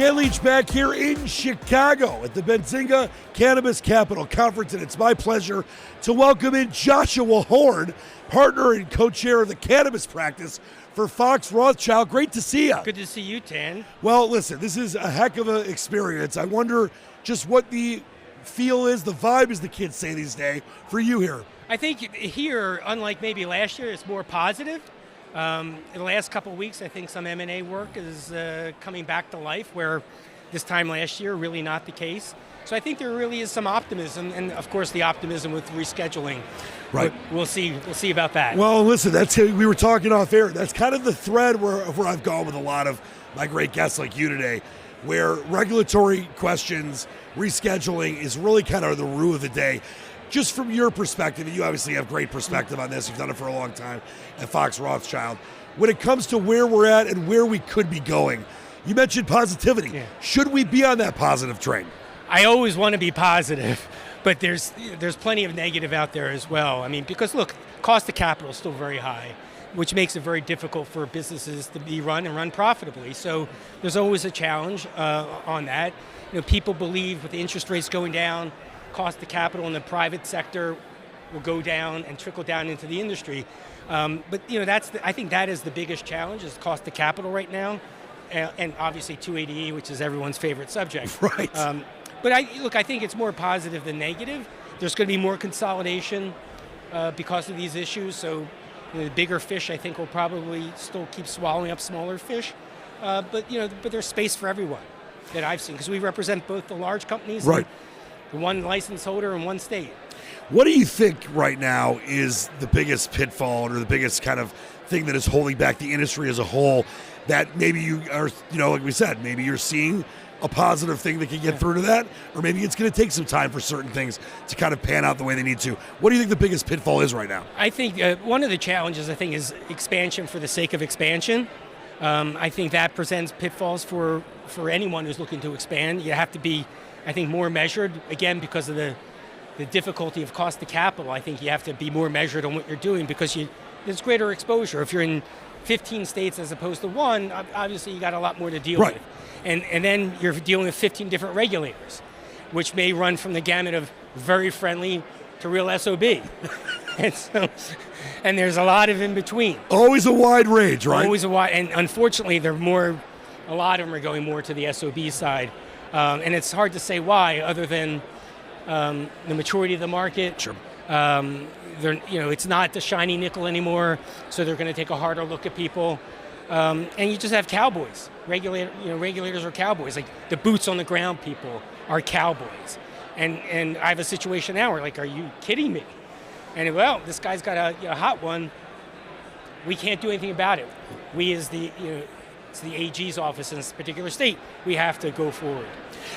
Dan Leach back here in Chicago at the Benzinga Cannabis Capital Conference, and it's my pleasure to welcome in Joshua Horn, partner and co-chair of the cannabis practice for Fox Rothschild. Great to see you. Good to see you, Tan. Well, listen, this is a heck of an experience. I wonder just what the feel is, the vibe, as the kids say these days, for you here. I think here, unlike maybe last year, it's more positive. In the last couple of weeks, I think some M&A work is coming back to life, where this time last year, really not the case. So I think there really is some optimism, and of course the optimism with rescheduling. Right. But we'll see about that. Well, listen, we were talking off air. That's kind of the thread where I've gone with a lot of my great guests like you today, where regulatory questions, rescheduling is really kind of the root of the day. Just from your perspective, and you obviously have great perspective on this, you've done it for a long time at Fox Rothschild. When it comes to where we're at and where we could be going, you mentioned positivity. Yeah. Should we be on that positive train? I always want to be positive, but there's plenty of negative out there as well. I mean, because look, cost of capital is still very high, which makes it very difficult for businesses to be run and run profitably. So there's always a challenge on that. You know, people believe with the interest rates going down, cost of capital in the private sector will go down and trickle down into the industry. But you know, I think that is the biggest challenge, is cost of capital right now, and obviously 280E, which is everyone's favorite subject. Right. But I think it's more positive than negative. There's going to be more consolidation because of these issues. So you know, the bigger fish, I think, will probably still keep swallowing up smaller fish. But there's space for everyone that I've seen, because we represent both the large companies, right, and the one license holder in one state. What do you think right now is the biggest pitfall, or the biggest kind of thing that is holding back the industry as a whole, that maybe you are, like we said, maybe you're seeing a positive thing that can get through to that, or maybe it's going to take some time for certain things to kind of pan out the way they need to? What do you think the biggest pitfall is right now? I think one of the challenges, is expansion for the sake of expansion. I think that presents pitfalls for anyone who's looking to expand. You have to be, I think, more measured, again, because of the difficulty of cost of capital. I think you have to be more measured on what you're doing, because there's greater exposure. If you're in 15 states as opposed to one, obviously you got a lot more to deal with. And then you're dealing with 15 different regulators, which may run from the gamut of very friendly to real SOB. and there's a lot of in between. Always a wide range, right? Always a wide, and unfortunately a lot of them are going more to the SOB side. And it's hard to say why, other than the maturity of the market. Sure. It's not the shiny nickel anymore, so they're going to take a harder look at people. And you just have cowboys. Regulators are cowboys. Like, the boots on the ground people are cowboys. And I have a situation now where, are you kidding me? And well, this guy's got a hot one. We can't do anything about it. We, as it's the AG's office in this particular state, we have to go forward.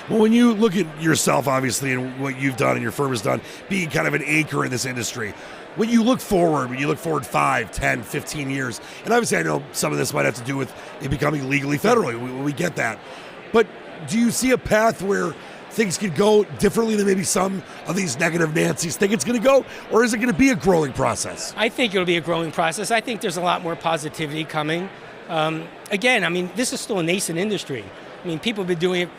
Well, when you look at yourself, obviously, and what you've done and your firm has done, being kind of an anchor in this industry, when you look forward 5, 10, 15 years, and obviously I know some of this might have to do with it becoming legally federally, we get that, but do you see a path where things could go differently than maybe some of these negative Nancys think it's going to go, or is it going to be a growing process? I think it'll be a growing process. I think there's a lot more positivity coming. Again, this is still a nascent industry. People have been doing it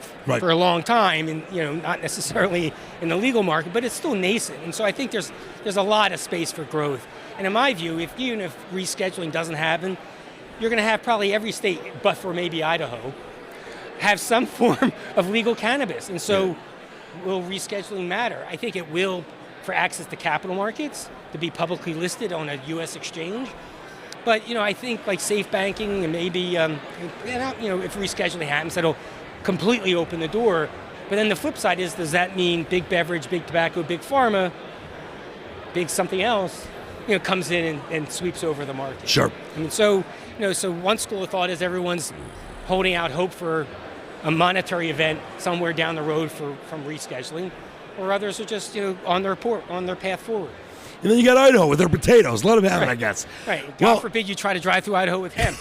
for a long time, and not necessarily in the legal market, but it's still nascent. And so I think there's a lot of space for growth. And in my view, even if rescheduling doesn't happen, you're going to have probably every state, but for maybe Idaho, have some form of legal cannabis. And so will rescheduling matter? I think it will, for access to capital markets, to be publicly listed on a U.S. exchange. But, I think like safe banking and maybe, if rescheduling happens, that'll completely open the door. But then the flip side is, does that mean big beverage, big tobacco, big pharma, big something else, comes in and sweeps over the market? Sure. So one school of thought is everyone's holding out hope for a monetary event somewhere down the road from rescheduling, or others are just, on their path forward. And then you got Idaho with their potatoes. Let them have it, I guess. Right. God forbid you try to drive through Idaho with hemp.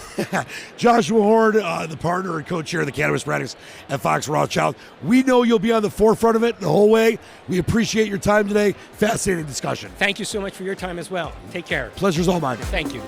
Joshua Horn, the partner and co-chair of the cannabis practice at Fox Rothschild. We know you'll be on the forefront of it the whole way. We appreciate your time today. Fascinating discussion. Thank you so much for your time as well. Take care. Pleasure's all mine. Thank you.